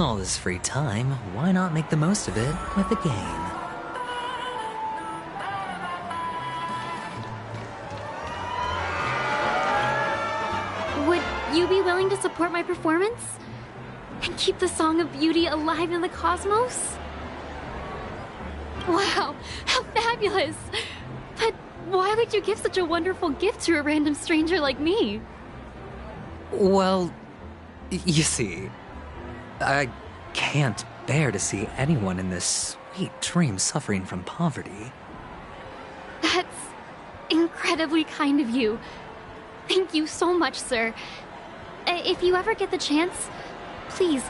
All this free time, why not make the most of it with a game? Would you be willing to support my performance? And keep the Song of Beauty alive in the cosmos? Wow, how fabulous! But why would you give such a wonderful gift to a random stranger like me? Well, you see, I can't bear to see anyone in this sweet dream suffering from poverty. That's incredibly kind of you. Thank you so much, sir. If you ever get the chance, please,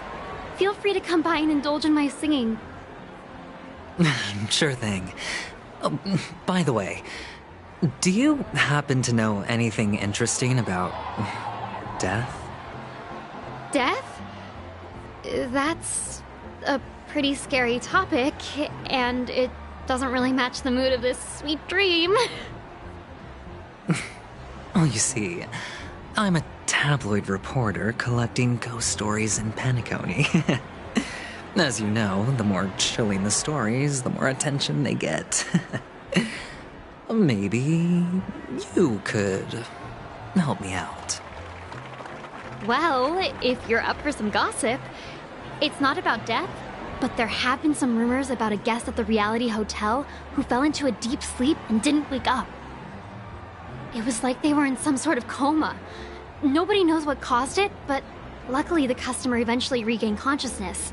feel free to come by and indulge in my singing. Sure thing. Oh, by the way, do you happen to know anything interesting about death? Death? That's a pretty scary topic, and it doesn't really match the mood of this sweet dream. Oh, you see, I'm a tabloid reporter collecting ghost stories in Penacony. As you know, the more chilling the stories, the more attention they get. Maybe you could help me out. Well, if you're up for some gossip, it's not about death, but there have been some rumors about a guest at the reality hotel who fell into a deep sleep and didn't wake up. It was like they were in some sort of coma. Nobody knows what caused it, but luckily the customer eventually regained consciousness.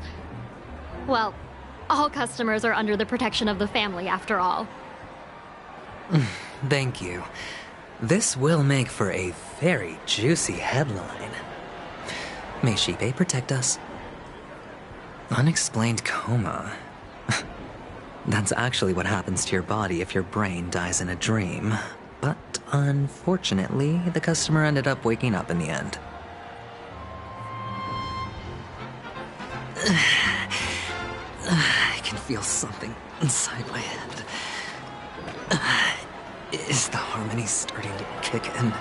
Well, all customers are under the protection of the family, after all. Thank you. This will make for a very juicy headline. May Shibe protect us. Unexplained coma. That's actually what happens to your body if your brain dies in a dream. But unfortunately, the customer ended up waking up in the end. I can feel something inside my head. Is the harmony starting to kick in?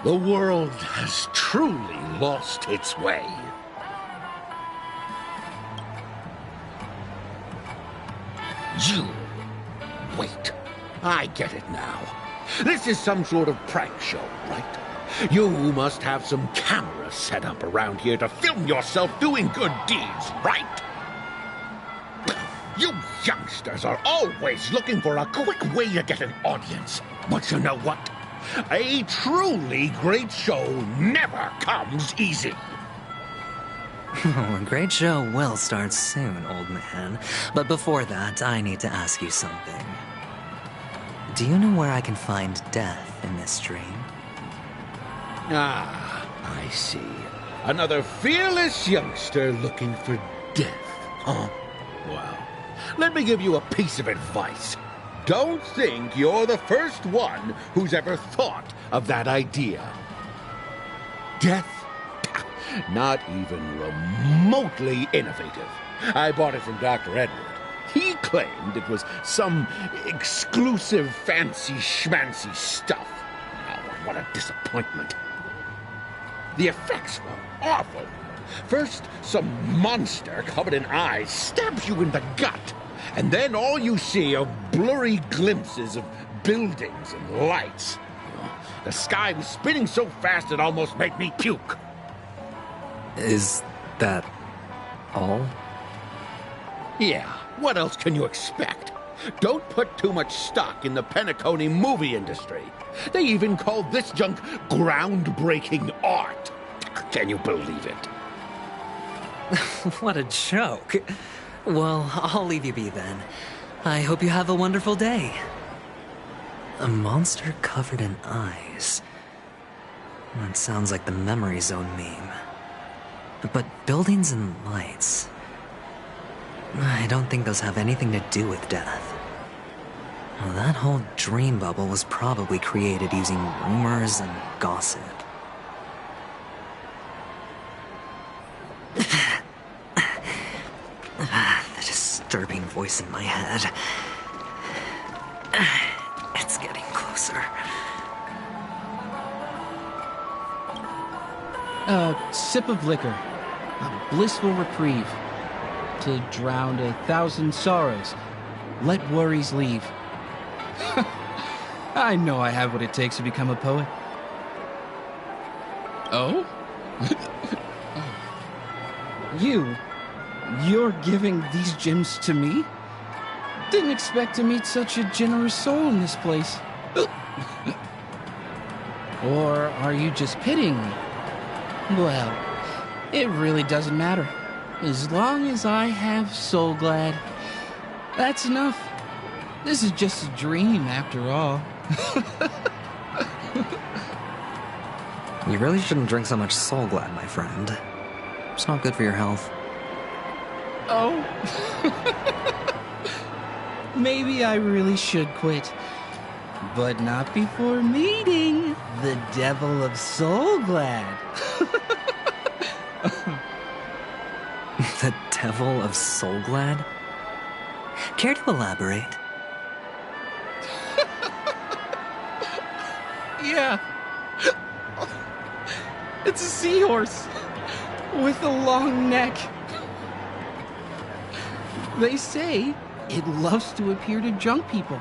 The world has truly lost its way. You... Wait. I get it now. This is some sort of prank show, right? You must have some cameras set up around here to film yourself doing good deeds, right? You youngsters are always looking for a quick way to get an audience. But you know what? A truly great show never comes easy. Oh, a great show will start soon, old man. But before that, I need to ask you something. Do you know where I can find death in this dream? Ah, I see. Another fearless youngster looking for death, huh? Well, let me give you a piece of advice. Don't think you're the first one who's ever thought of that idea. Death? Not even remotely innovative. I bought it from Dr. Edward. He claimed it was some exclusive fancy-schmancy stuff. Oh, what a disappointment. The effects were awful. First, some monster covered in eyes stabs you in the gut, and then all you see are blurry glimpses of buildings and lights. The sky was spinning so fast it almost made me puke. Is that all? Yeah, what else can you expect? Don't put too much stock in the Penacony movie industry. They even call this junk groundbreaking art. Can you believe it? What a joke. Well, I'll leave you be then. I hope you have a wonderful day. A monster covered in eyes. That sounds like the Memory Zone meme. But buildings and lights... I don't think those have anything to do with death. Well, that whole dream bubble was probably created using rumors and gossip. The disturbing voice in my head. It's getting closer. A sip of liquor. A blissful reprieve. To drown 1,000 sorrows. Let worries leave. I know I have what it takes to become a poet. Oh? You're giving these gems to me? Didn't expect to meet such a generous soul in this place. Or are you just pitying me? Well, it really doesn't matter. As long as I have Soul Glad, that's enough. This is just a dream after all. You really shouldn't drink so much Soul Glad, my friend. It's not good for your health. Oh. Maybe I really should quit. But not before meeting the Devil of Soul Glad. The Devil of Soul Glad? Care to elaborate? Yeah. It's a seahorse with a long neck. They say it loves to appear to drunk people,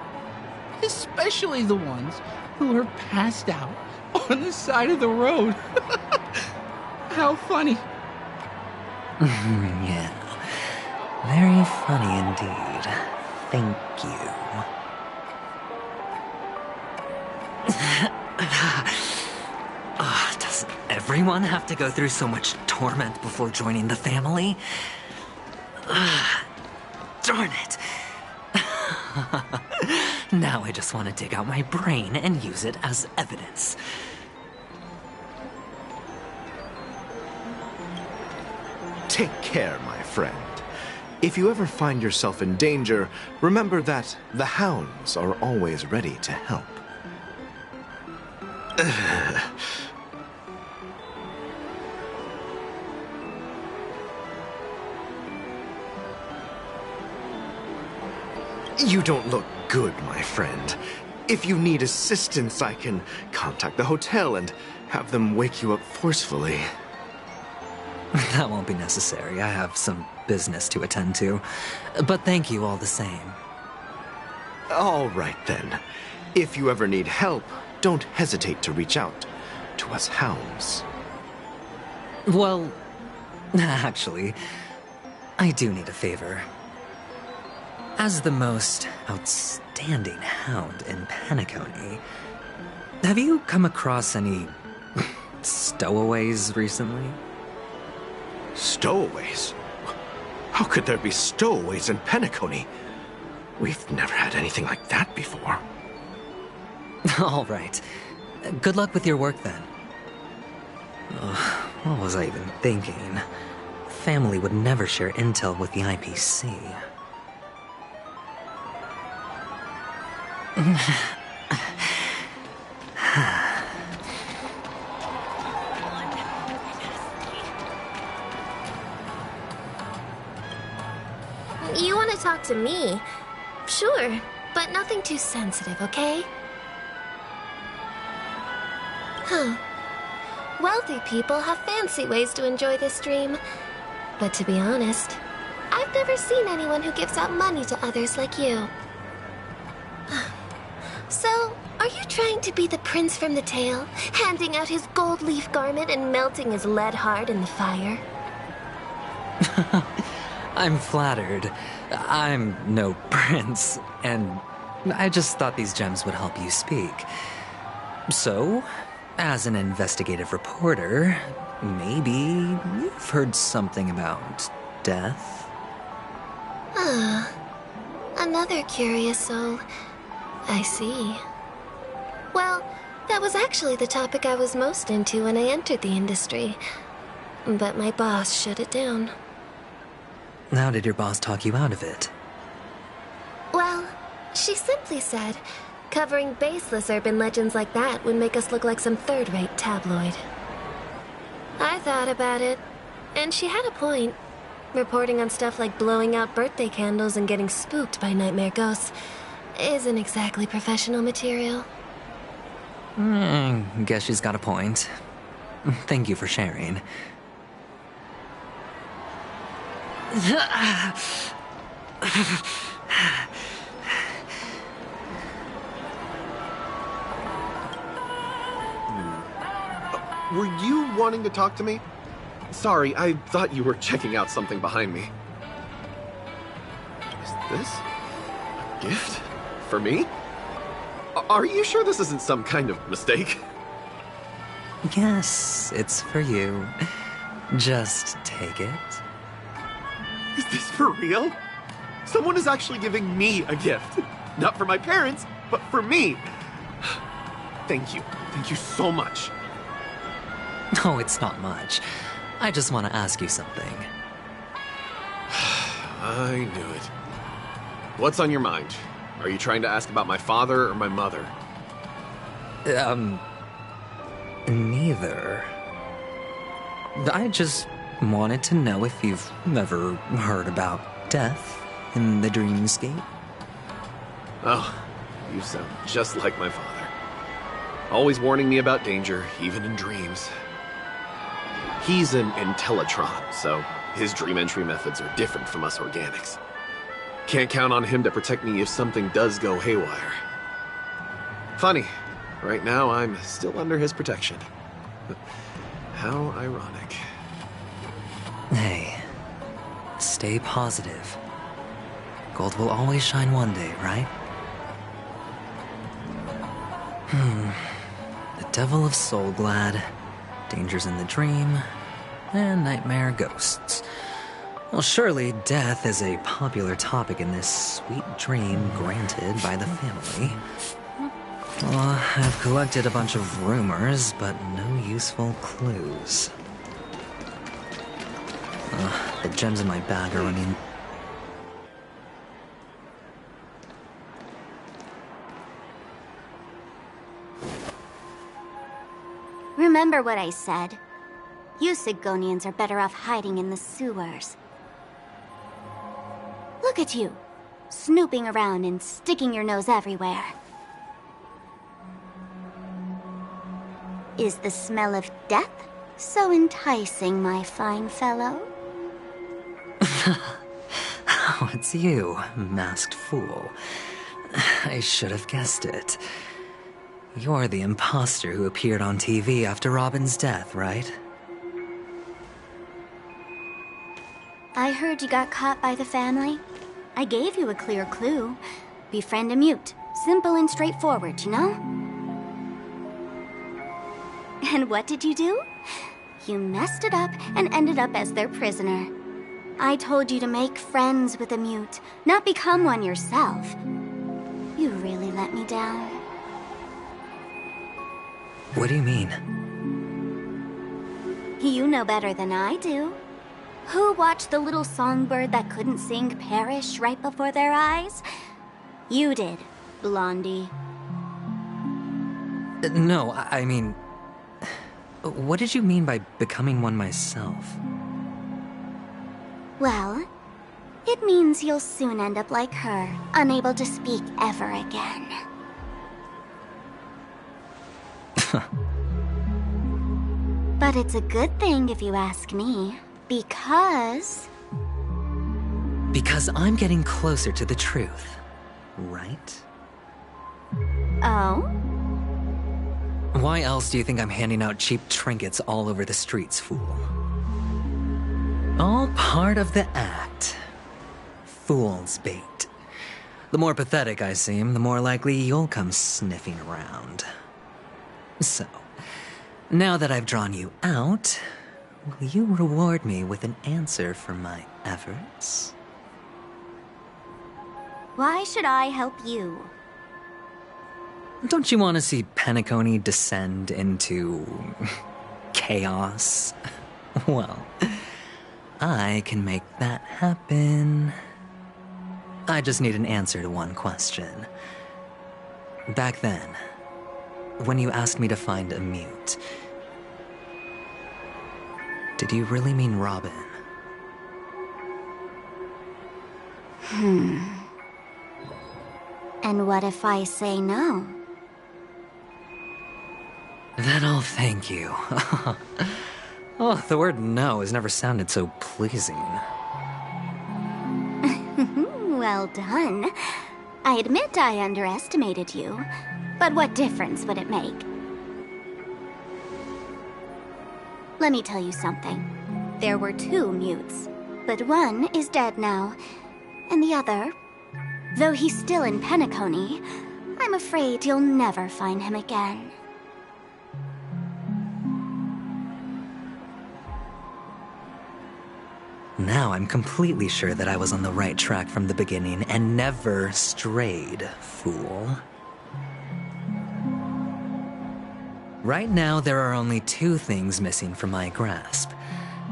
especially the ones who are passed out on the side of the road. How funny. Yeah. Very funny indeed. Thank you. Does everyone have to go through so much torment before joining the family? Darn it. Now I just want to dig out my brain and use it as evidence. Take care, my friend. If you ever find yourself in danger, remember that the hounds are always ready to help. You don't look good, my friend. If you need assistance, I can contact the hotel and have them wake you up forcefully. That won't be necessary. I have some business to attend to. But thank you all the same. All right, then. If you ever need help, don't hesitate to reach out to us hounds. Well, actually, I do need a favor. As the most outstanding hound in Penacony, have you come across any stowaways recently? Stowaways? How could there be stowaways in Penacony? We've never had anything like that before. All right. Good luck with your work, then. What was I even thinking? Family would never share intel with the IPC. You want to talk to me? Sure, but nothing too sensitive, okay? Huh. Wealthy people have fancy ways to enjoy this dream. But to be honest, I've never seen anyone who gives out money to others like you. So, are you trying to be the prince from the tale, handing out his gold leaf garment and melting his lead heart in the fire? I'm flattered. I'm no prince, and I just thought these gems would help you speak. So, as an investigative reporter, maybe you've heard something about death? Ah, another curious soul. I see. Well, that was actually the topic I was most into when I entered the industry. But my boss shut it down. How did your boss talk you out of it? Well, she simply said, covering baseless urban legends like that would make us look like some third-rate tabloid. I thought about it, and she had a point. Reporting on stuff like blowing out birthday candles and getting spooked by nightmare ghosts isn't exactly professional material. Guess she's got a point. Thank you for sharing. Were you wanting to talk to me? Sorry, I thought you were checking out something behind me. Is this a gift? For me? Are you sure this isn't some kind of mistake? Yes, it's for you. Just take it. Is this for real? Someone is actually giving me a gift. Not for my parents, but for me. Thank you. Thank you so much. Oh, it's not much. I just want to ask you something. I knew it. What's on your mind? Are you trying to ask about my father or my mother? Neither. I just wanted to know if you've ever heard about death in the dreamscape. Oh, you sound just like my father. Always warning me about danger, even in dreams. He's an Intellitron, so his dream entry methods are different from us organics. Can't count on him to protect me if something does go haywire. Funny, right now I'm still under his protection. How ironic. Hey, stay positive. Gold will always shine one day, right? The Devil of Soulglad, Dangers in the Dream, and Nightmare Ghosts. Well, surely death is a popular topic in this sweet dream granted by the family. Well, I've collected a bunch of rumors, but no useful clues. The gems in my bag are running... Remember what I said. You Sigonians are better off hiding in the sewers. Look at you, snooping around and sticking your nose everywhere. Is the smell of death so enticing, my fine fellow? Oh, it's you, masked fool. I should have guessed it. You're the imposter who appeared on TV after Robin's death, right? I heard you got caught by the family. I gave you a clear clue. Befriend a mute. Simple and straightforward, you know? And what did you do? You messed it up and ended up as their prisoner. I told you to make friends with a mute, not become one yourself. You really let me down. What do you mean? You know better than I do. Who watched the little songbird that couldn't sing perish right before their eyes? You did, Blondie. No, I mean... What did you mean by becoming one myself? Well, it means you'll soon end up like her, unable to speak ever again. But it's a good thing if you ask me, because... Because I'm getting closer to the truth, right? Oh? Why else do you think I'm handing out cheap trinkets all over the streets, fool? All part of the act. Fool's bait. The more pathetic I seem, the more likely you'll come sniffing around. So, now that I've drawn you out, will you reward me with an answer for my efforts? Why should I help you? Don't you want to see Penacony descend into... chaos? Well, I can make that happen. I just need an answer to one question. Back then, when you asked me to find a mute, did you really mean Robin? And what if I say no? Then I'll thank you. Oh, the word no has never sounded so pleasing. Well done. I admit I underestimated you, but what difference would it make? Let me tell you something. There were 2 mutes, but one is dead now, and the other, though he's still in Penacony, I'm afraid you'll never find him again. Now I'm completely sure that I was on the right track from the beginning and never strayed, fool. Right now, there are only 2 things missing from my grasp: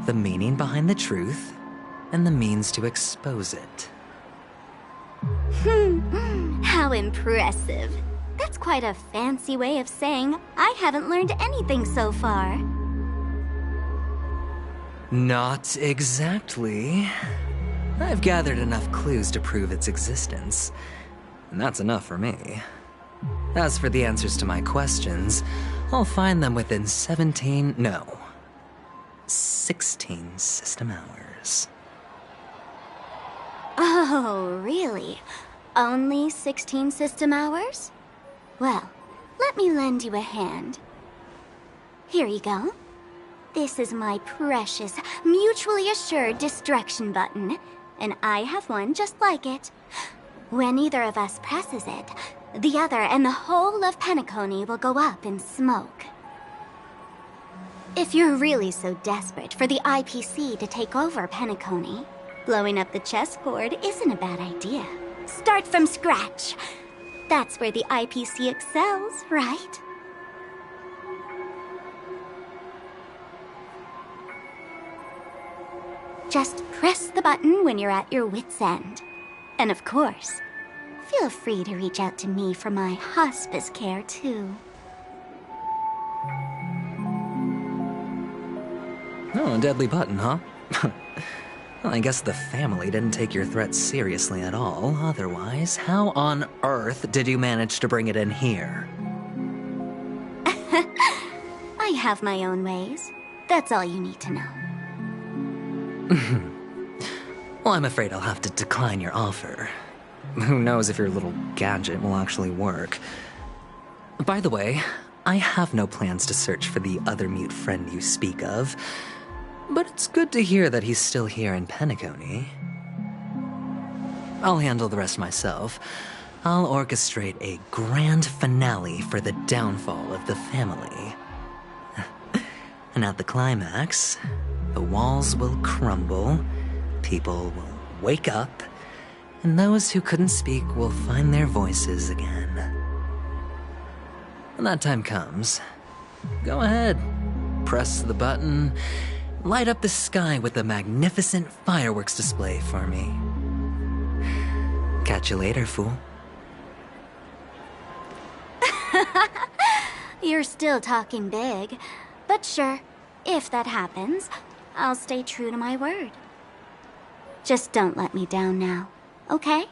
the meaning behind the truth and the means to expose it. How impressive. That's quite a fancy way of saying I haven't learned anything so far. Not exactly. I've gathered enough clues to prove its existence, and that's enough for me. As for the answers to my questions, I'll find them within 16 system hours. Oh, really? Only 16 system hours? Well, let me lend you a hand. Here you go. This is my precious, mutually assured destruction button, and I have one just like it. When either of us presses it, the other and the whole of Penacony will go up in smoke. If you're really so desperate for the IPC to take over Penacony, blowing up the chessboard isn't a bad idea. Start from scratch. That's where the IPC excels, right? Just press the button when you're at your wit's end. And of course, feel free to reach out to me for my hospice care, too. Oh, a deadly button, huh? Well, I guess the family didn't take your threat seriously at all. Otherwise, how on earth did you manage to bring it in here? I have my own ways. That's all you need to know. Well, I'm afraid I'll have to decline your offer. Who knows if your little gadget will actually work. By the way, I have no plans to search for the other mute friend you speak of, but it's good to hear that he's still here in Penacony. I'll handle the rest myself. I'll orchestrate a grand finale for the downfall of the family. And at the climax, the walls will crumble, people will wake up, and those who couldn't speak will find their voices again. When that time comes, go ahead, press the button, light up the sky with a magnificent fireworks display for me. Catch you later, fool. You're still talking big, but sure, if that happens, I'll stay true to my word. Just don't let me down now, okay?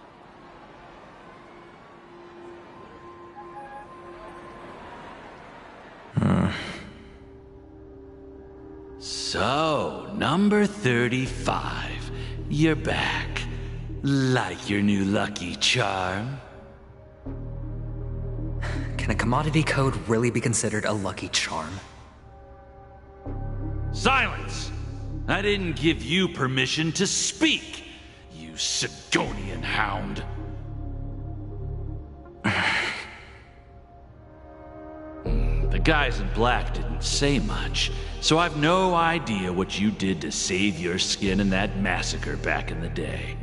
So, number 35. You're back. Like your new lucky charm? Can a commodity code really be considered a lucky charm? Silence! I didn't give you permission to speak, you Sigonian hound. The guys in black didn't say much, so I've no idea what you did to save your skin in that massacre back in the day.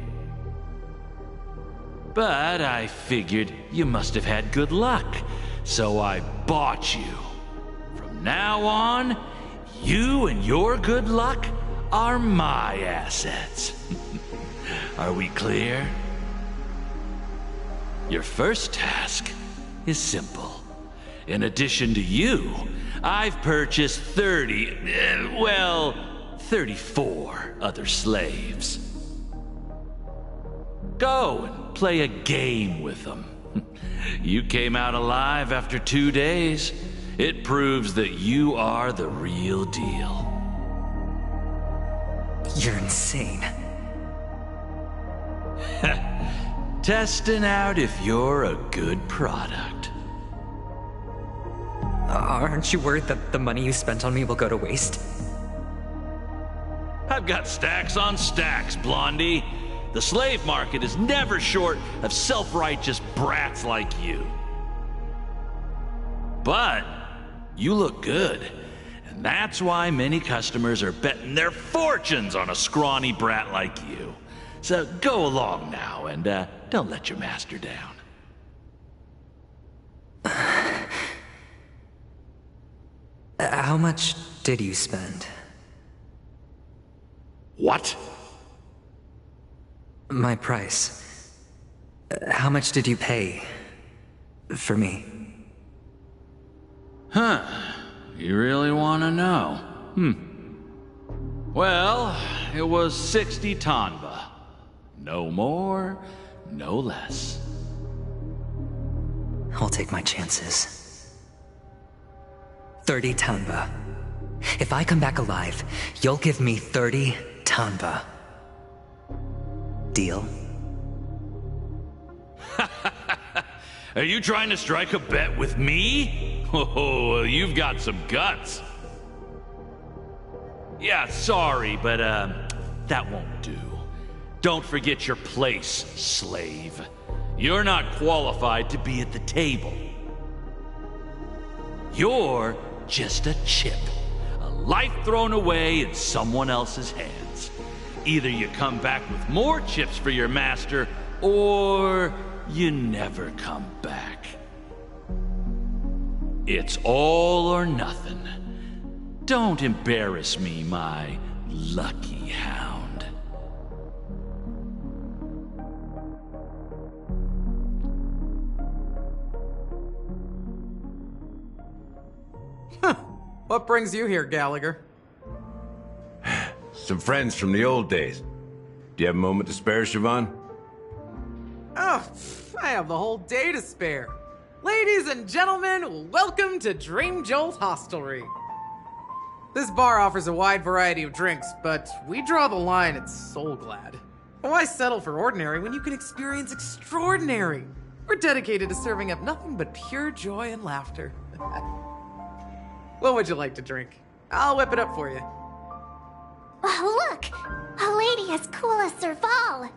But I figured you must have had good luck, so I bought you. From now on, you and your good luck are my assets. Are we clear? Your first task is simple. In addition to you, I've purchased 34 other slaves. Go and play a game with them. You came out alive after 2 days, It proves that you are the real deal. You're insane. Testing out if you're a good product. Aren't you worried that the money you spent on me will go to waste? I've got stacks on stacks, Blondie. The slave market is never short of self-righteous brats like you. But you look good, and that's why many customers are betting their fortunes on a scrawny brat like you. So go along now, and don't let your master down. How much did you spend? What? My price. How much did you pay for me? Huh. You really want to know? Well, it was 60 tanba. No more, no less. I'll take my chances. 30 tanba. If I come back alive, you'll give me 30 tanba. Deal? Are you trying to strike a bet with me? Oh, you've got some guts. Yeah, sorry, but that won't do. Don't forget your place, slave. You're not qualified to be at the table. You're just a chip. A life thrown away in someone else's hands. Either you come back with more chips for your master, or you never come back. It's all or nothing. Don't embarrass me, my lucky hound. What brings you here, Gallagher? Some friends from the old days. Do you have a moment to spare, Siobhan? Oh, I have the whole day to spare. Ladies and gentlemen, welcome to Dream Jolt Hostelry. This bar offers a wide variety of drinks, but we draw the line at Soul Glad. Why settle for ordinary when you can experience extraordinary? We're dedicated to serving up nothing but pure joy and laughter. What would you like to drink? I'll whip it up for you. Oh, look! A lady as cool as Serval.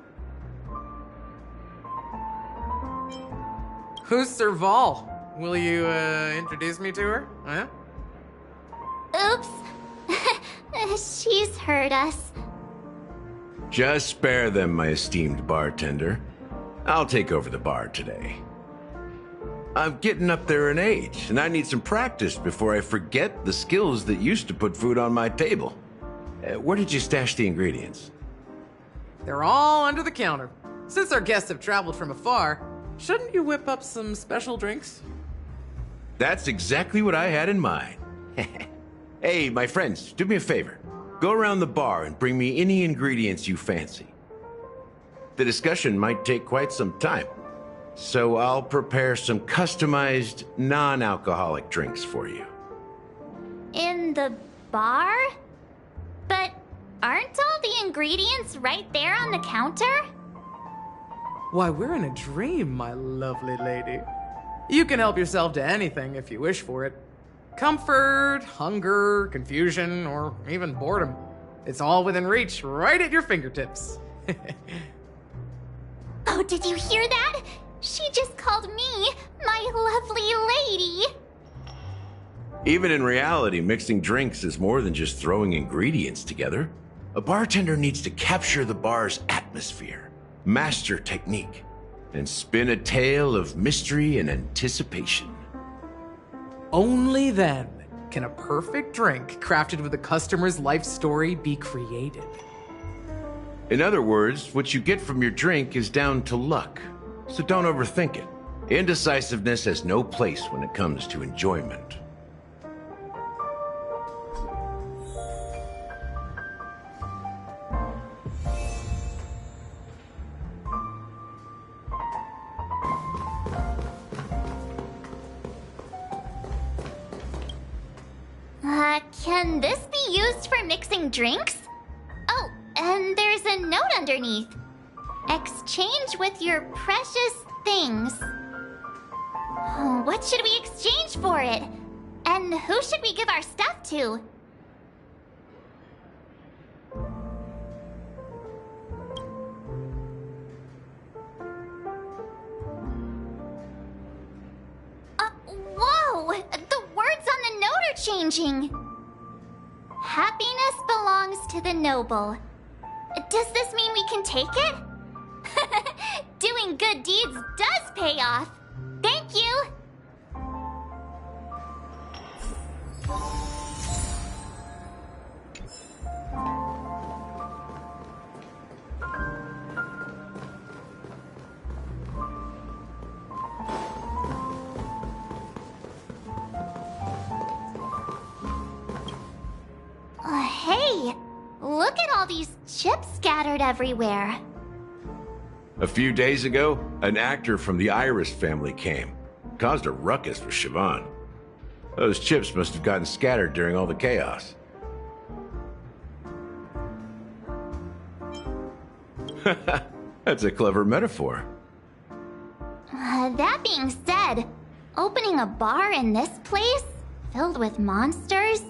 Who's Serval? Will you, introduce me to her? Huh? Oops. She's heard us. Just spare them, my esteemed bartender. I'll take over the bar today. I'm getting up there in age, and I need some practice before I forget the skills that used to put food on my table. Where did you stash the ingredients? They're all under the counter. Since our guests have traveled from afar, shouldn't you whip up some special drinks? That's exactly what I had in mind. Hey, my friends, do me a favor. Go around the bar and bring me any ingredients you fancy. The discussion might take quite some time, so I'll prepare some customized, non-alcoholic drinks for you. In the bar? But aren't all the ingredients right there on the counter? Why, we're in a dream, my lovely lady. You can help yourself to anything if you wish for it. Comfort, hunger, confusion, or even boredom. It's all within reach, right at your fingertips. Oh, did you hear that? She just called me my lovely lady. Even in reality, mixing drinks is more than just throwing ingredients together. A bartender needs to capture the bar's atmosphere, master technique, and spin a tale of mystery and anticipation. Only then can a perfect drink crafted with a customer's life story be created. In other words, what you get from your drink is down to luck, so don't overthink it. Indecisiveness has no place when it comes to enjoyment. Can this be used for mixing drinks? Oh, and there's a note underneath. Exchange with your precious things. Oh, what should we exchange for it? And who should we give our stuff to? Whoa! The words on the note are changing. Happiness belongs to the noble. Does this mean we can take it? Doing good deeds does pay off. Thank you. Hey, look at all these chips scattered everywhere. A few days ago, an actor from the Iris family came. Caused a ruckus for Siobhan. Those chips must have gotten scattered during all the chaos. That's a clever metaphor. That being said, opening a bar in this place, filled with monsters,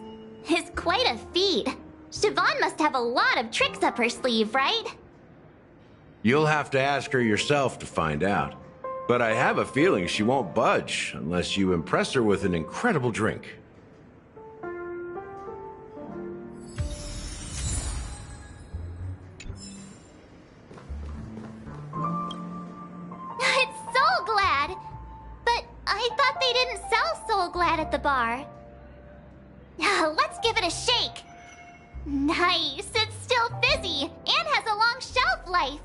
is quite a feat. Siobhan must have a lot of tricks up her sleeve, right? You'll have to ask her yourself to find out. But I have a feeling she won't budge unless you impress her with an incredible drink. It's Soul Glad! But I thought they didn't sell Soul Glad at the bar. Let's give it a shake. Nice, it's still fizzy and has a long shelf life.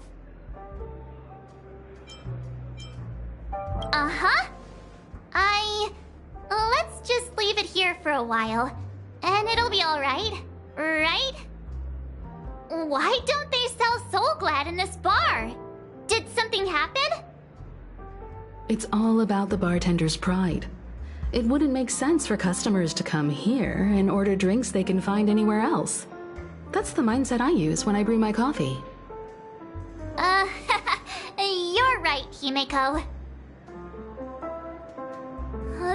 Uh-huh. Let's just leave it here for a while, and it'll be alright, right? Why don't they sell Soul Glad in this bar? Did something happen? It's all about the bartender's pride. It wouldn't make sense for customers to come here and order drinks they can find anywhere else. That's the mindset I use when I brew my coffee. You're right, Himeko.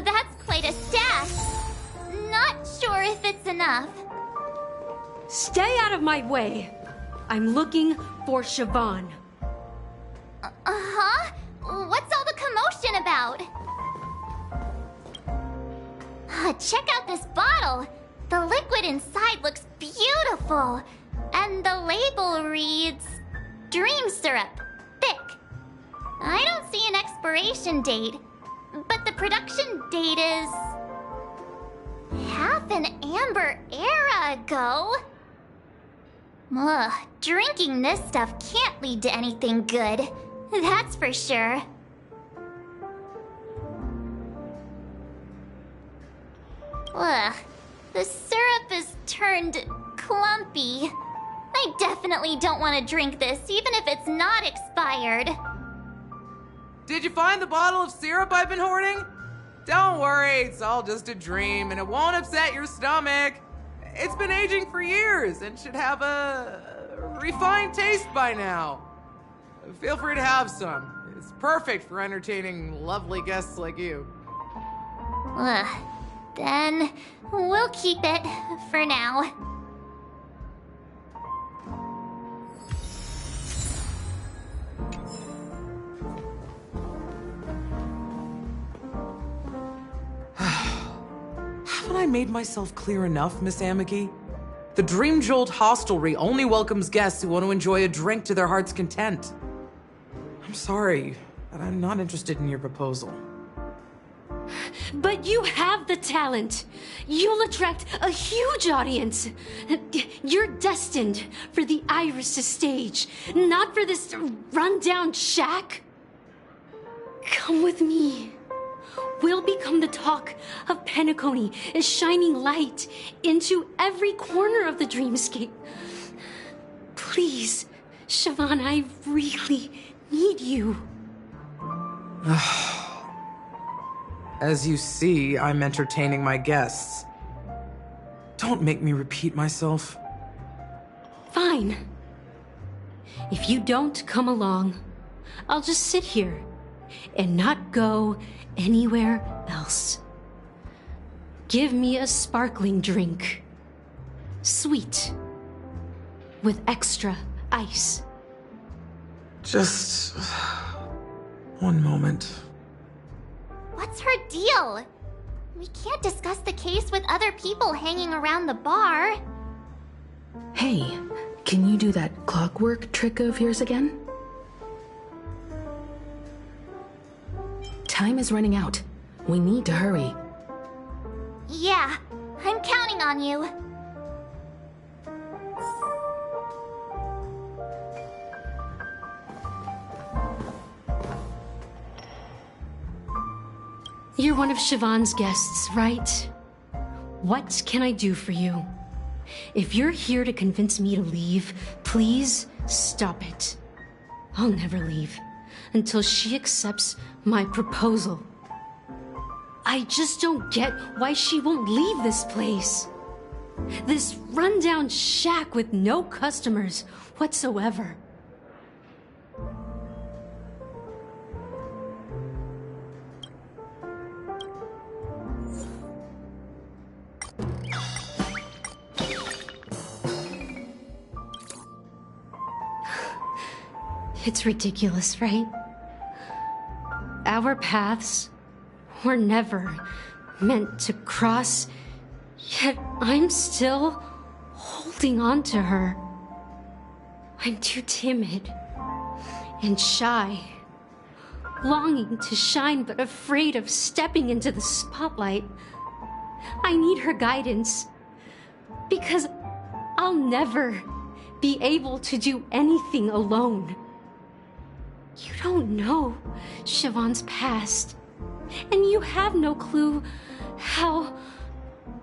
That's quite a stash. Not sure if it's enough. Stay out of my way. I'm looking for Siobhan. Uh-huh? What's all the commotion about? Check out this bottle. The liquid inside looks beautiful. And the label reads, Dream Syrup, thick. I don't see an expiration date, but the production date is half an amber era ago. Ugh, drinking this stuff can't lead to anything good. That's for sure. Ugh, the syrup is turned clumpy. I definitely don't want to drink this, even if it's not expired. Did you find the bottle of syrup I've been hoarding? Don't worry, it's all just a dream and it won't upset your stomach. It's been aging for years and should have a refined taste by now. Feel free to have some. It's perfect for entertaining lovely guests like you. Ugh, then we'll keep it for now. Haven't I made myself clear enough, Miss Amiki? The Dream Jolt Hostelry only welcomes guests who want to enjoy a drink to their heart's content. I'm sorry, but I'm not interested in your proposal. But you have the talent. You'll attract a huge audience. You're destined for the Iris stage, not for this rundown shack. Come with me. We'll become the talk of Penacony, a shining light into every corner of the dreamscape. Please, Siobhan, I really need you. As you see, I'm entertaining my guests. Don't make me repeat myself. Fine. If you don't come along, I'll just sit here and not go anywhere else. Give me a sparkling drink. Sweet. With extra ice. Just... one moment. What's her deal? We can't discuss the case with other people hanging around the bar. Hey, can you do that clockwork trick of yours again? Time is running out. We need to hurry. Yeah, I'm counting on you. You're one of Siobhan's guests, right? What can I do for you? If you're here to convince me to leave, please stop it. I'll never leave until she accepts my proposal. I just don't get why she won't leave this place. This rundown shack with no customers whatsoever. It's ridiculous, right? Our paths were never meant to cross, yet I'm still holding on to her. I'm too timid and shy, longing to shine but afraid of stepping into the spotlight. I need her guidance, because I'll never be able to do anything alone. You don't know Siobhan's past, and you have no clue how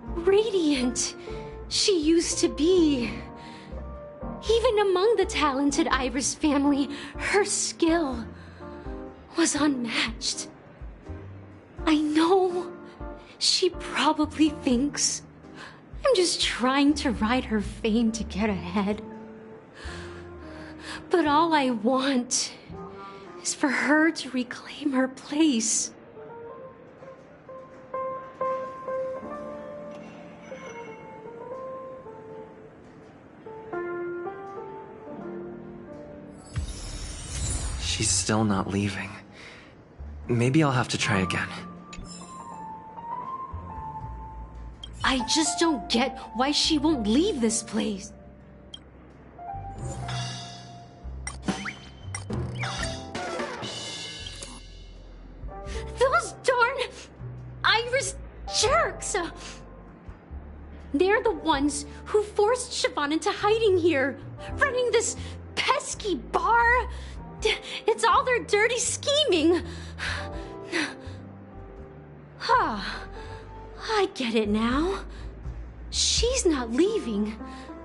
radiant she used to be. Even among the talented Iris family, her skill was unmatched. I know she probably thinks I'm just trying to ride her fame to get ahead. But all I want is for her to reclaim her place. She's still not leaving. Maybe I'll have to try again. I just don't get why she won't leave this place. Those darn Iris jerks! They're the ones who forced Siobhan into hiding here, running this pesky bar. It's all their dirty scheming. I get it now. She's not leaving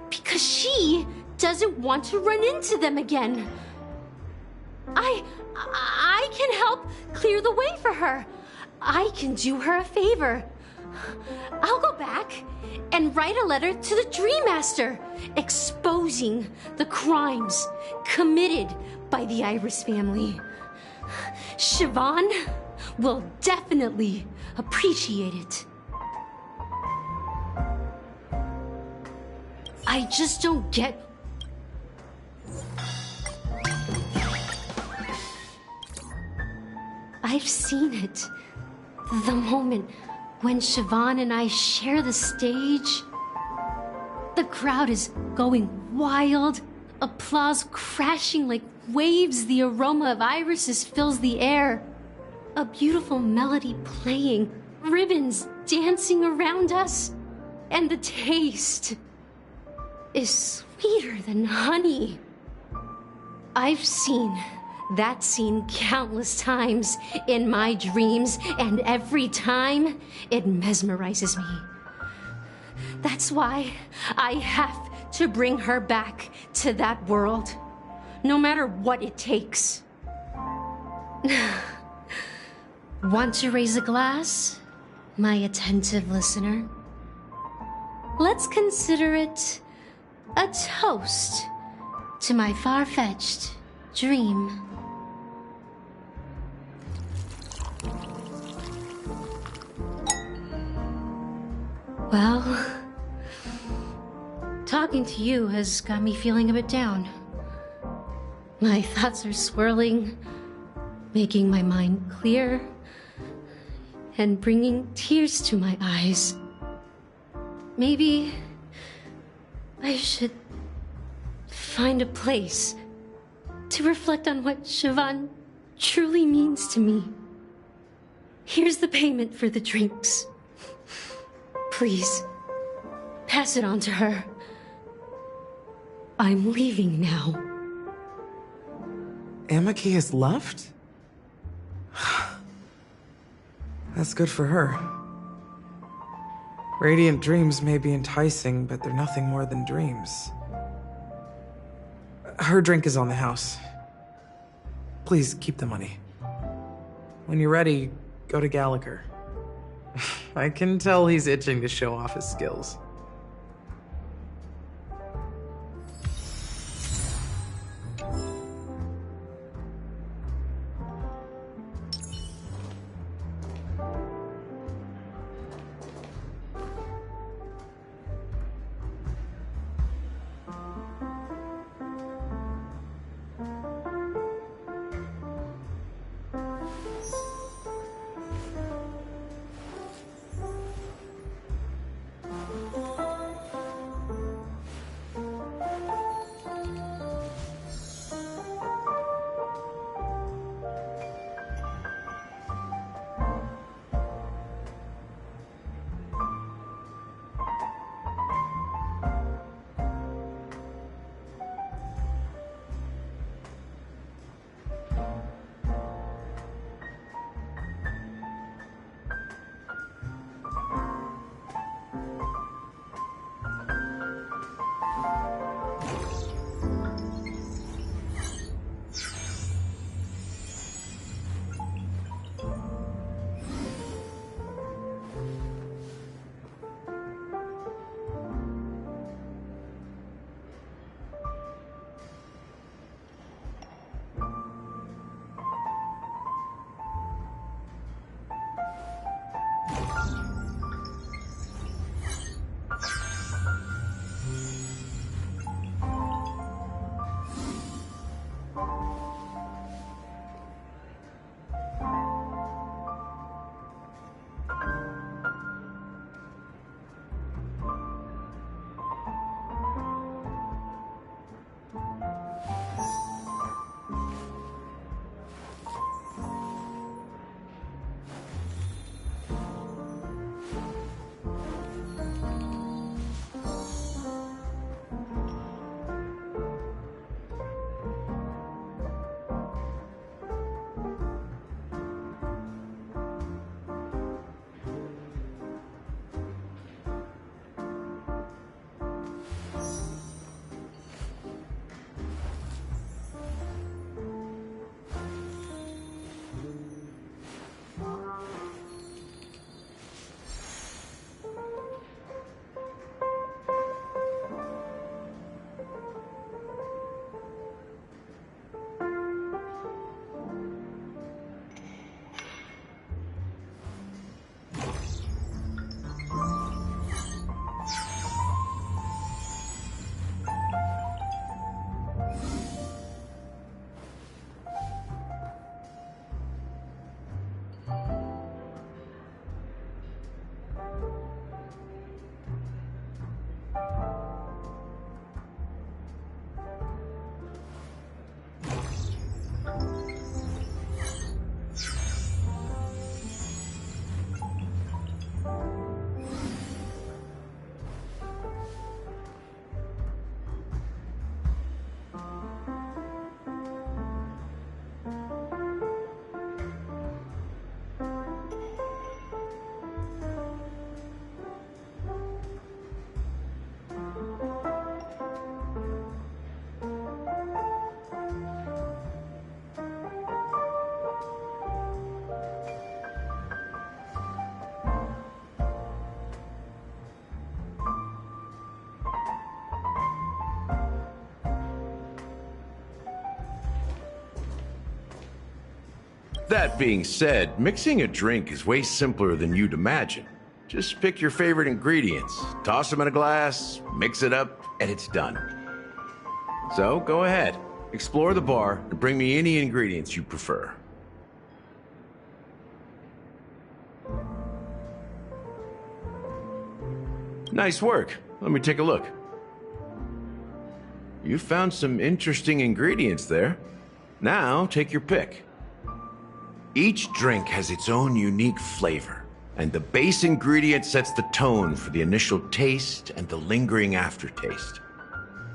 because she doesn't want to run into them again. I can help clear the way for her. I can do her a favor. I'll go back and write a letter to the Dream Master exposing the crimes committed by the Iris family. Siobhan will definitely appreciate it. I just don't get... I've seen it. The moment when Siobhan and I share the stage. The crowd is going wild. Applause crashing like waves. The aroma of irises fills the air. A beautiful melody playing. Ribbons dancing around us. And the taste is sweeter than honey. I've seen that scene countless times in my dreams, and every time it mesmerizes me. That's why I have to bring her back to that world, no matter what it takes. Want to raise a glass, my attentive listener? let's consider it a toast to my far-fetched dream. Well, talking to you has got me feeling a bit down. My thoughts are swirling, making my mind clear, and bringing tears to my eyes. Maybe I should find a place to reflect on what Siobhan truly means to me. Here's the payment for the drinks. Please, pass it on to her. I'm leaving now. Amaki has left? That's good for her. Radiant dreams may be enticing, but they're nothing more than dreams. Her drink is on the house. Please keep the money. When you're ready, go to Gallagher. I can tell he's itching to show off his skills. That being said, mixing a drink is way simpler than you'd imagine. Just pick your favorite ingredients, toss them in a glass, mix it up, and it's done. So go ahead, explore the bar, and bring me any ingredients you prefer. Nice work. Let me take a look. You found some interesting ingredients there. Now, take your pick. Each drink has its own unique flavor, and the base ingredient sets the tone for the initial taste and the lingering aftertaste.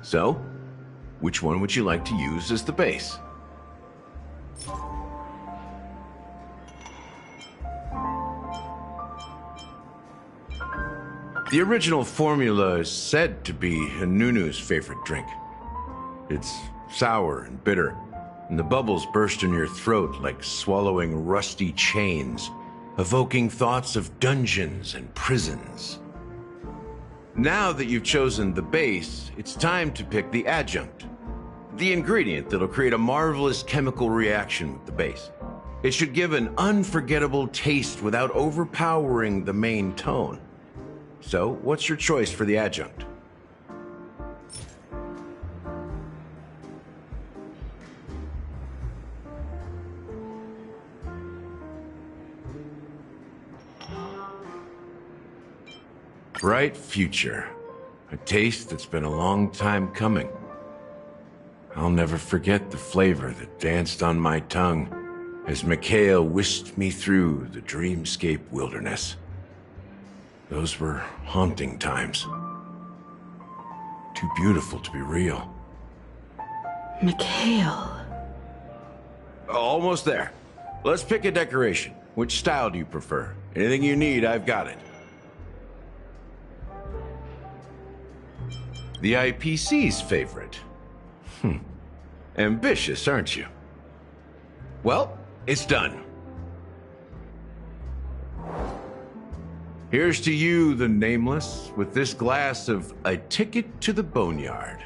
So, which one would you like to use as the base? The original formula is said to be Nunu's favorite drink. It's sour and bitter, and the bubbles burst in your throat like swallowing rusty chains, evoking thoughts of dungeons and prisons. Now that you've chosen the base, it's time to pick the adjunct, the ingredient that'll create a marvelous chemical reaction with the base. It should give an unforgettable taste without overpowering the main tone. So, what's your choice for the adjunct? Bright future. A taste that's been a long time coming. I'll never forget the flavor that danced on my tongue as Mikhail whisked me through the dreamscape wilderness. Those were haunting times. Too beautiful to be real. Mikhail. Almost there. Let's pick a decoration. Which style do you prefer? Anything you need, I've got it. The IPC's favorite. Ambitious, aren't you? Well, it's done. Here's to you, the Nameless, with this glass of A Ticket to the Boneyard.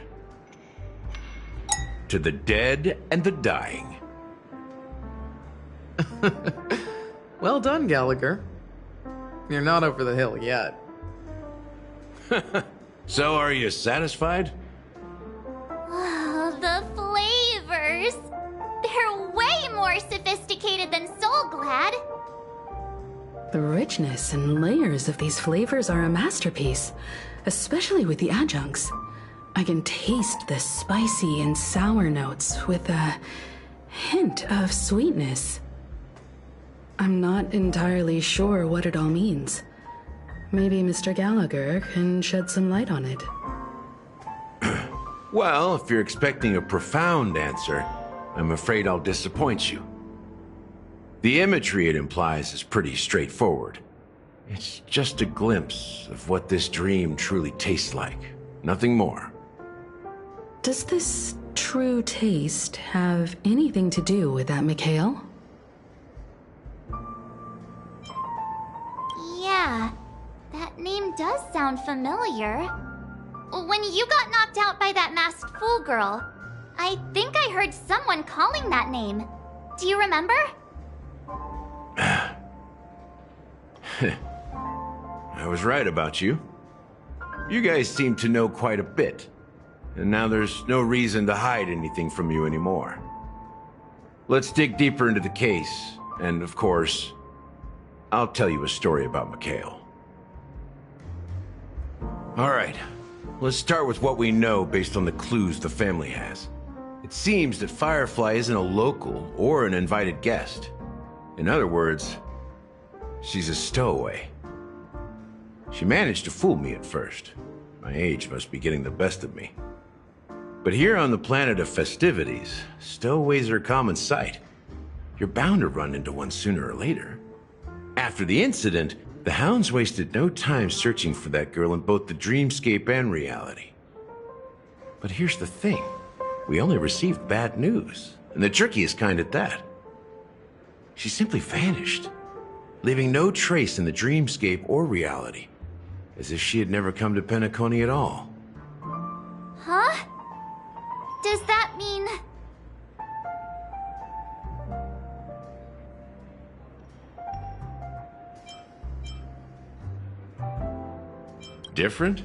To the dead and the dying. Well done, Gallagher. You're not over the hill yet. So, are you satisfied? Oh, the flavors! They're way more sophisticated than Soul Glad. The richness and layers of these flavors are a masterpiece, especially with the adjuncts. I can taste the spicy and sour notes with a hint of sweetness. I'm not entirely sure what it all means. Maybe Mr. Gallagher can shed some light on it. Well, if you're expecting a profound answer, I'm afraid I'll disappoint you. The imagery it implies is pretty straightforward. It's just a glimpse of what this dream truly tastes like. Nothing more. Does this true taste have anything to do with that Mikhail? Yeah, that name does sound familiar. When you got knocked out by that masked fool girl, I think I heard someone calling that name. Do you remember? I was right about you. You guys seem to know quite a bit, and now there's no reason to hide anything from you anymore. Let's dig deeper into the case, and of course, I'll tell you a story about Mikhail. Alright, let's start with what we know based on the clues the family has. It seems that Firefly isn't a local or an invited guest. In other words, she's a stowaway. She managed to fool me at first. My age must be getting the best of me. But here on the planet of festivities, stowaways are a common sight. You're bound to run into one sooner or later. After the incident, the hounds wasted no time searching for that girl in both the dreamscape and reality. But here's the thing. We only received bad news, and the trickiest kind at that. She simply vanished, leaving no trace in the dreamscape or reality, as if she had never come to Penacony at all. Huh? Does that mean... Different?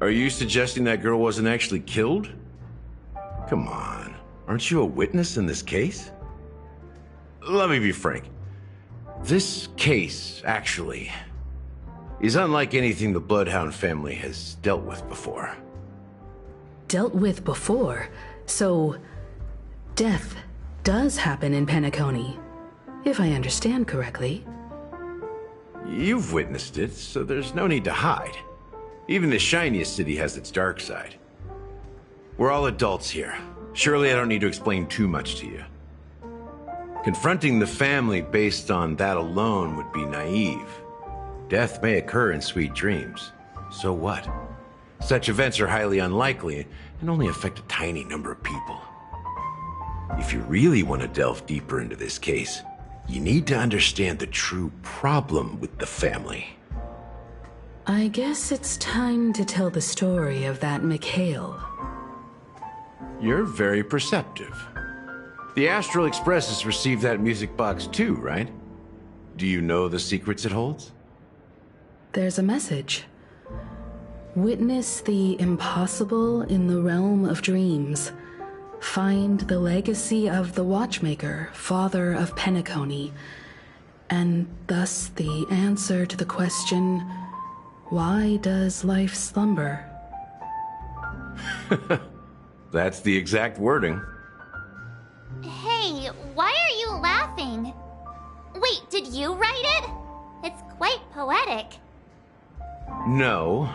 Are you suggesting that girl wasn't actually killed? Come on, aren't you a witness in this case? Let me be frank. This case, actually, is unlike anything the Bloodhound family has dealt with before. Dealt with before? So, death does happen in Penacony, if I understand correctly. You've witnessed it, so there's no need to hide. Even the shiniest city has its dark side. We're all adults here. Surely I don't need to explain too much to you. Confronting the family based on that alone would be naive. Death may occur in sweet dreams. So what? Such events are highly unlikely and only affect a tiny number of people. If you really want to delve deeper into this case, you need to understand the true problem with the family. I guess it's time to tell the story of that Mikhail. You're very perceptive. The Astral Express has received that music box too, right? Do you know the secrets it holds? There's a message. Witness the impossible in the realm of dreams. Find the legacy of the Watchmaker, father of Penacony, and thus the answer to the question, why does life slumber? That's the exact wording. Hey, why are you laughing? Wait, did you write it? It's quite poetic. No,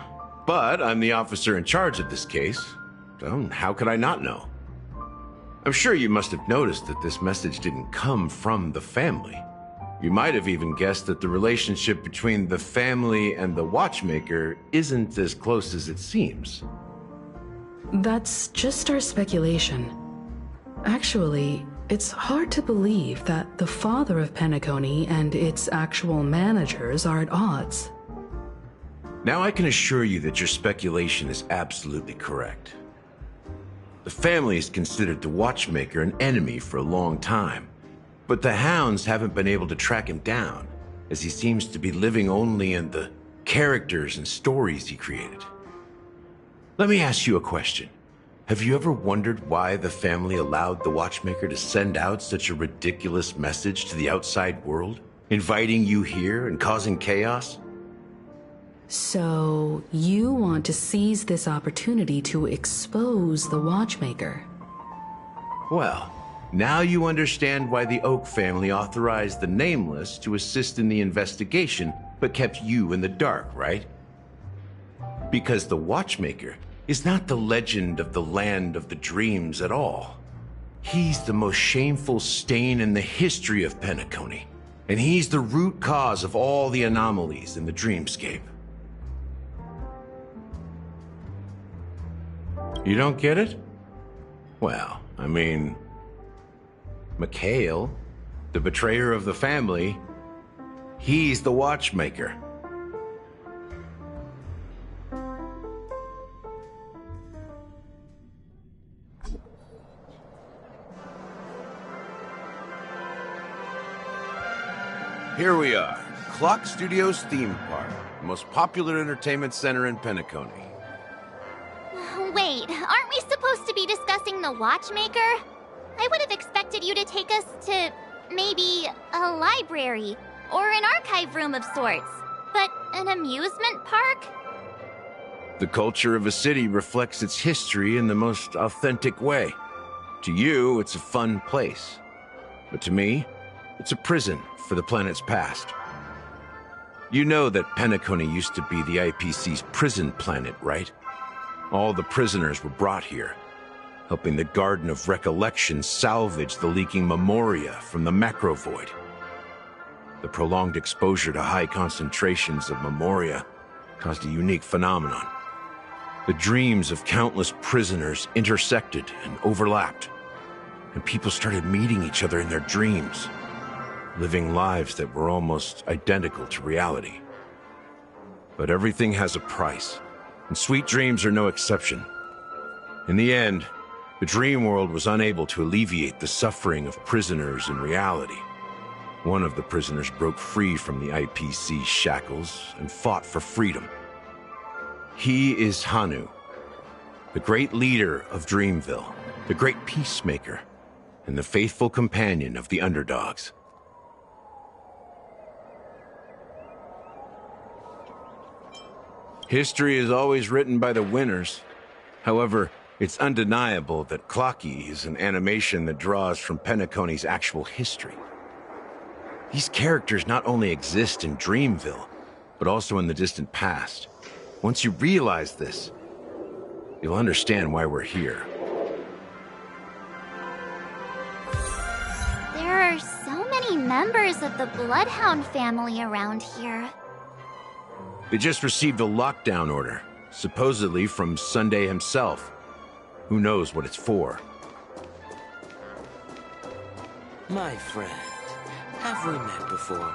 but I'm the officer in charge of this case, so how could I not know? I'm sure you must have noticed that this message didn't come from the family. You might have even guessed that the relationship between the family and the Watchmaker isn't as close as it seems. That's just our speculation. Actually, it's hard to believe that the father of Penacony and its actual managers are at odds. Now I can assure you that your speculation is absolutely correct. The family has considered the Watchmaker an enemy for a long time, but the Hounds haven't been able to track him down, as he seems to be living only in the characters and stories he created. Let me ask you a question. Have you ever wondered why the family allowed the Watchmaker to send out such a ridiculous message to the outside world, inviting you here and causing chaos? So, you want to seize this opportunity to expose the Watchmaker? Well, now you understand why the Oak family authorized the Nameless to assist in the investigation, but kept you in the dark, right? Because the Watchmaker is not the legend of the Land of the Dreams at all. He's the most shameful stain in the history of Penacony, and he's the root cause of all the anomalies in the dreamscape. You don't get it? Well, I mean, Mikhail, the betrayer of the family, he's the Watchmaker. Here we are, Clock Studios theme park, the most popular entertainment center in Penacony. Wait, aren't we supposed to be discussing the Watchmaker? I would have expected you to take us to, maybe, a library, or an archive room of sorts. But an amusement park? The culture of a city reflects its history in the most authentic way. To you, it's a fun place. But to me, it's a prison for the planet's past. You know that Penacony used to be the IPC's prison planet, right? All the prisoners were brought here, helping the Garden of Recollection salvage the leaking memoria from the macrovoid. The prolonged exposure to high concentrations of memoria caused a unique phenomenon. The dreams of countless prisoners intersected and overlapped, and people started meeting each other in their dreams, living lives that were almost identical to reality. But everything has a price, and sweet dreams are no exception. In the end, the dream world was unable to alleviate the suffering of prisoners in reality. One of the prisoners broke free from the IPC shackles and fought for freedom. He is Hanu, the great leader of Dreamville, the great peacemaker, and the faithful companion of the underdogs. History is always written by the winners. However, it's undeniable that Clocky is an animation that draws from Penacony's actual history. These characters not only exist in Dreamville, but also in the distant past. Once you realize this, you'll understand why we're here. There are so many members of the Bloodhound family around here. They just received a lockdown order, supposedly from Sunday himself. Who knows what it's for? My friend, have we met before?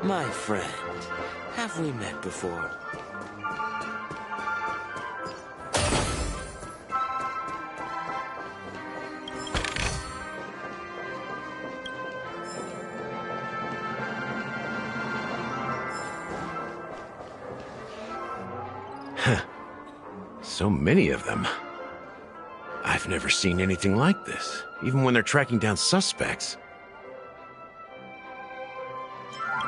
My friend, have we met before? So many of them. I've never seen anything like this, even when they're tracking down suspects.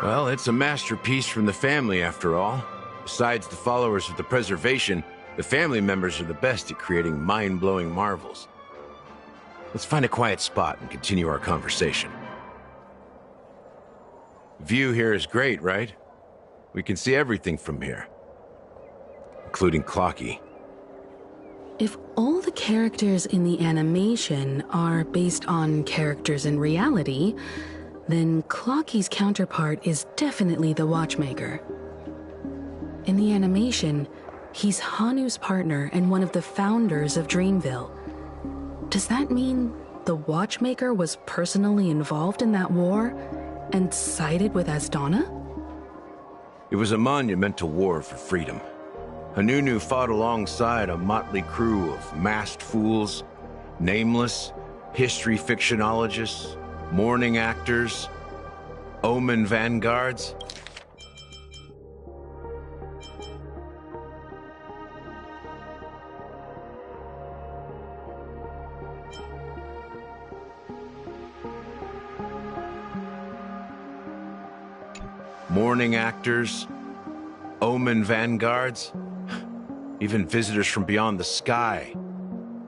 Well, it's a masterpiece from the family, after all. Besides the followers of the preservation, the family members are the best at creating mind-blowing marvels. Let's find a quiet spot and continue our conversation. View here is great, right? We can see everything from here, including Clocky. If all the characters in the animation are based on characters in reality, then Clocky's counterpart is definitely the Watchmaker. In the animation, he's Hanu's partner and one of the founders of Dreamville. Does that mean the Watchmaker was personally involved in that war and sided with Asdana? It was a monumental war for freedom. Hanunu fought alongside a motley crew of masked fools, nameless, history fictionologists, mourning actors, omen vanguards. Mourning actors, omen vanguards, even visitors from beyond the sky.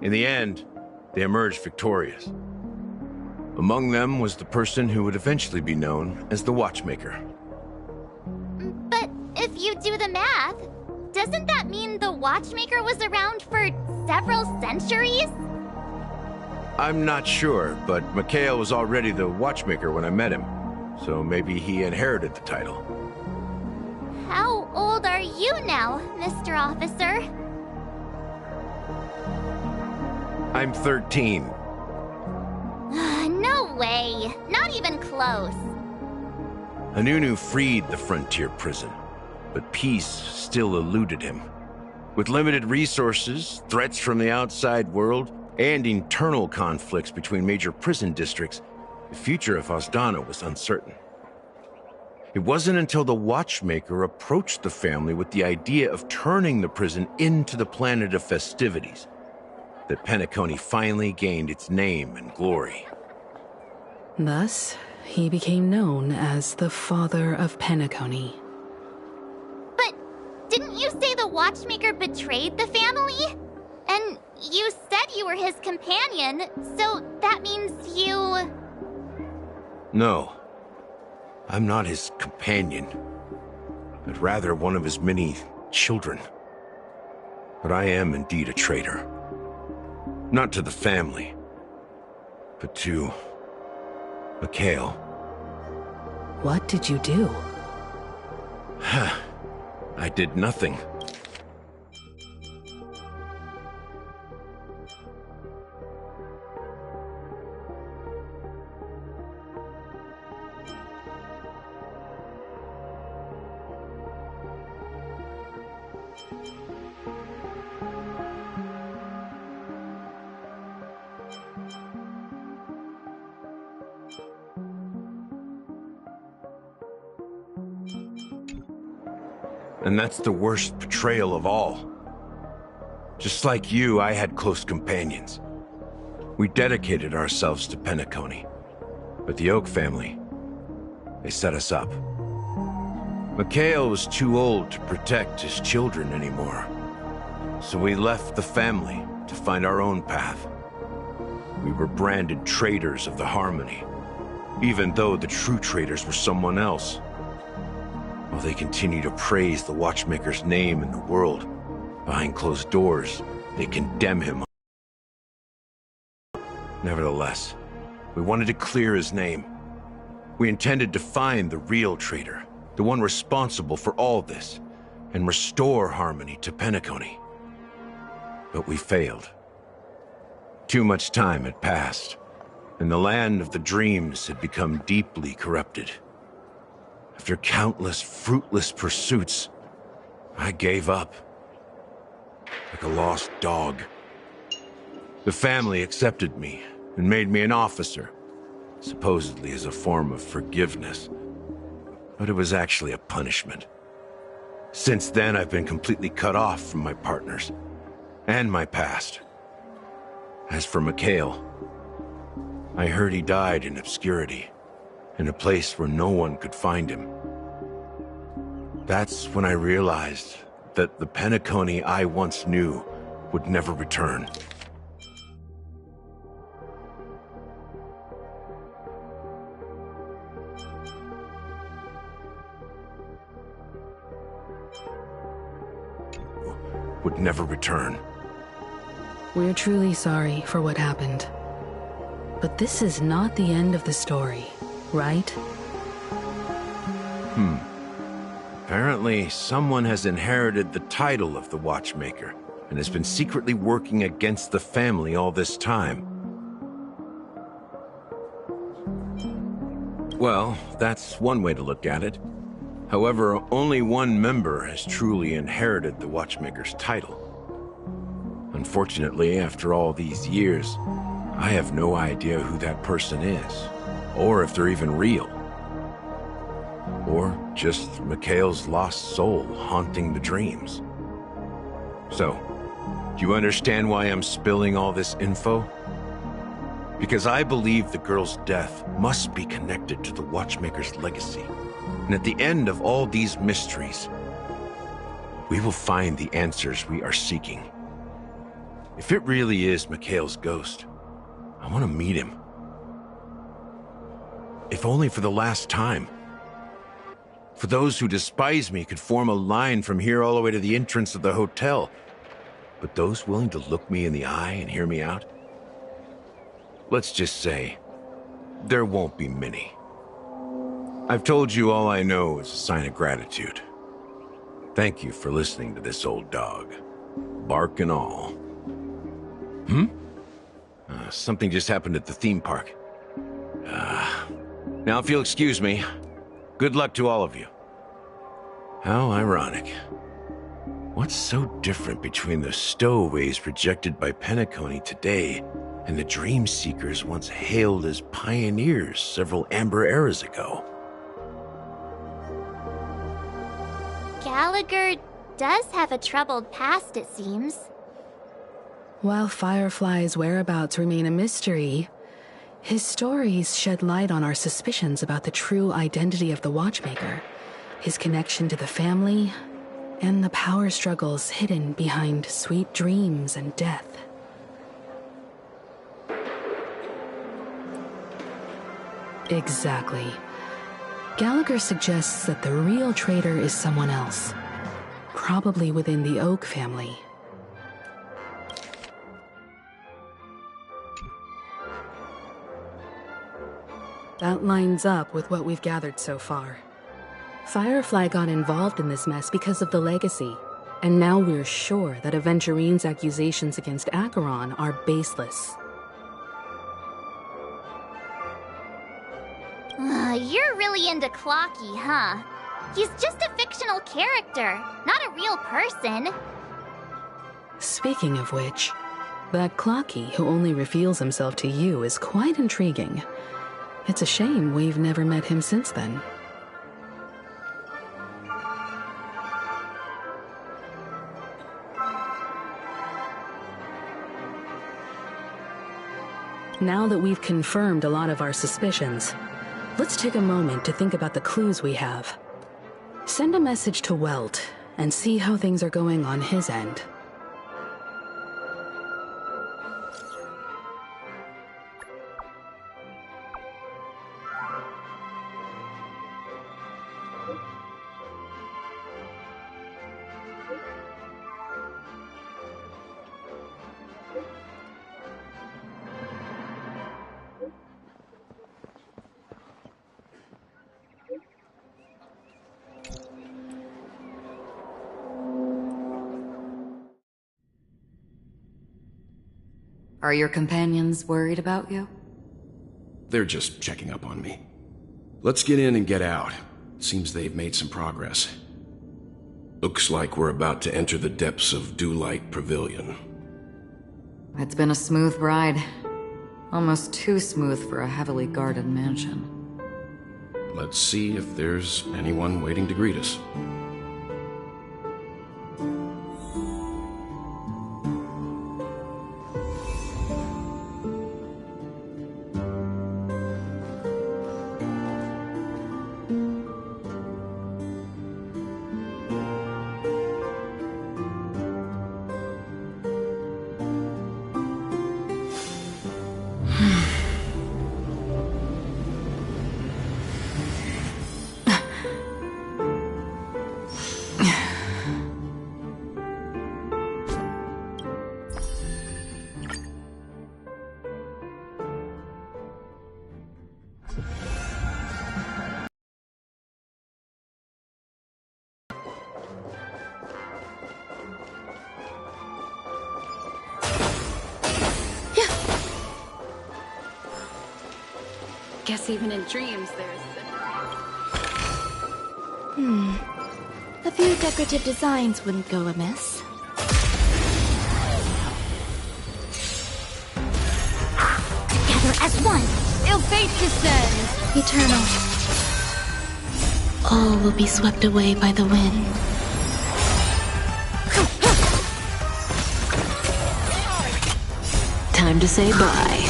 In the end, they emerged victorious. Among them was the person who would eventually be known as the Watchmaker. But if you do the math, doesn't that mean the Watchmaker was around for several centuries? I'm not sure, but Mikhail was already the Watchmaker when I met him, so maybe he inherited the title. How old are you now, Mr. Officer? I'm 13. No way. Not even close. Hanunu freed the frontier prison, but peace still eluded him. With limited resources, threats from the outside world, and internal conflicts between major prison districts, the future of Osdana was uncertain. It wasn't until the Watchmaker approached the family with the idea of turning the prison into the planet of festivities that Penacony finally gained its name and glory. Thus, he became known as the Father of Penacony. But didn't you say the Watchmaker betrayed the family? And you said you were his companion, so that means you... No, I'm not his companion, but rather one of his many children. But I am indeed a traitor. Not to the family, but to Mikhail. What did you do? I did nothing. And that's the worst betrayal of all. Just like you, I had close companions. We dedicated ourselves to Penacony. But the Oak family, they set us up. Mikhail was too old to protect his children anymore. So we left the family to find our own path. We were branded traitors of the Harmony, even though the true traitors were someone else. While they continue to praise the Watchmaker's name in the world, behind closed doors, they condemn him. Nevertheless, we wanted to clear his name. We intended to find the real traitor, the one responsible for all this, and restore harmony to Penacony. But we failed. Too much time had passed, and the land of the dreams had become deeply corrupted. After countless fruitless pursuits, I gave up. Like a lost dog. The family accepted me and made me an officer, supposedly as a form of forgiveness. But it was actually a punishment. Since then, I've been completely cut off from my partners and my past. As for Mikhail, I heard he died in obscurity, in a place where no one could find him. That's when I realized that the Penacony I once knew would never return. Would never return. We're truly sorry for what happened. But this is not the end of the story, right? Apparently, someone has inherited the title of the Watchmaker and has been secretly working against the family all this time. Well, that's one way to look at it. However, only one member has truly inherited the Watchmaker's title. Unfortunately, after all these years, I have no idea who that person is, or if they're even real. Or just Mikhail's lost soul haunting the dreams. So, do you understand why I'm spilling all this info? Because I believe the girl's death must be connected to the Watchmaker's legacy. And at the end of all these mysteries, we will find the answers we are seeking. If it really is Mikhail's ghost, I want to meet him. If only for the last time. For those who despise me could form a line from here all the way to the entrance of the hotel. But those willing to look me in the eye and hear me out? Let's just say, there won't be many. I've told you all I know is a sign of gratitude. Thank you for listening to this old dog. Bark and all. Something just happened at the theme park. Now if you'll excuse me, good luck to all of you. How ironic. What's so different between the stowaways rejected by Penacony today and the dream seekers once hailed as pioneers several amber eras ago? Gallagher does have a troubled past, it seems. While Firefly's whereabouts remain a mystery, his stories shed light on our suspicions about the true identity of the Watchmaker, his connection to the family, and the power struggles hidden behind sweet dreams and death. Exactly. Gallagher suggests that the real traitor is someone else, probably within the Oak family. That lines up with what we've gathered so far. Firefly got involved in this mess because of the legacy, and now we're sure that Aventurine's accusations against Acheron are baseless. You're really into Clocky, huh? He's just a fictional character, not a real person. Speaking of which, that Clocky who only reveals himself to you is quite intriguing. It's a shame we've never met him since then. Now that we've confirmed a lot of our suspicions, let's take a moment to think about the clues we have. Send a message to Welt and see how things are going on his end. Are your companions worried about you? They're just checking up on me. Let's get in and get out. Seems they've made some progress. Looks like we're about to enter the depths of Dewlight Pavilion. It's been a smooth ride. Almost too smooth for a heavily guarded mansion. Let's see if there's anyone waiting to greet us. Guess even in dreams A few decorative designs wouldn't go amiss. Together as one, ill fate descends. Eternal. All will be swept away by the wind. Time to say bye.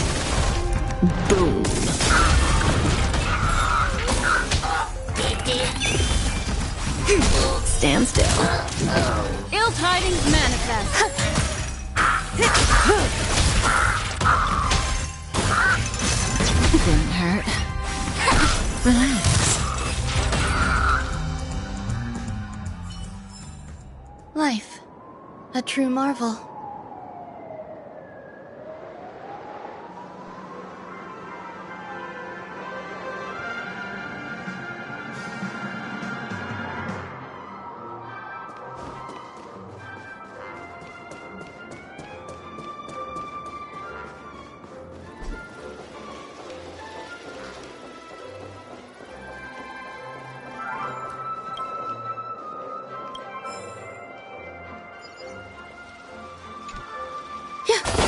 Boom. Stand still. Ill tidings manifest. Didn't hurt. Relax. Life. A true marvel. Yeah.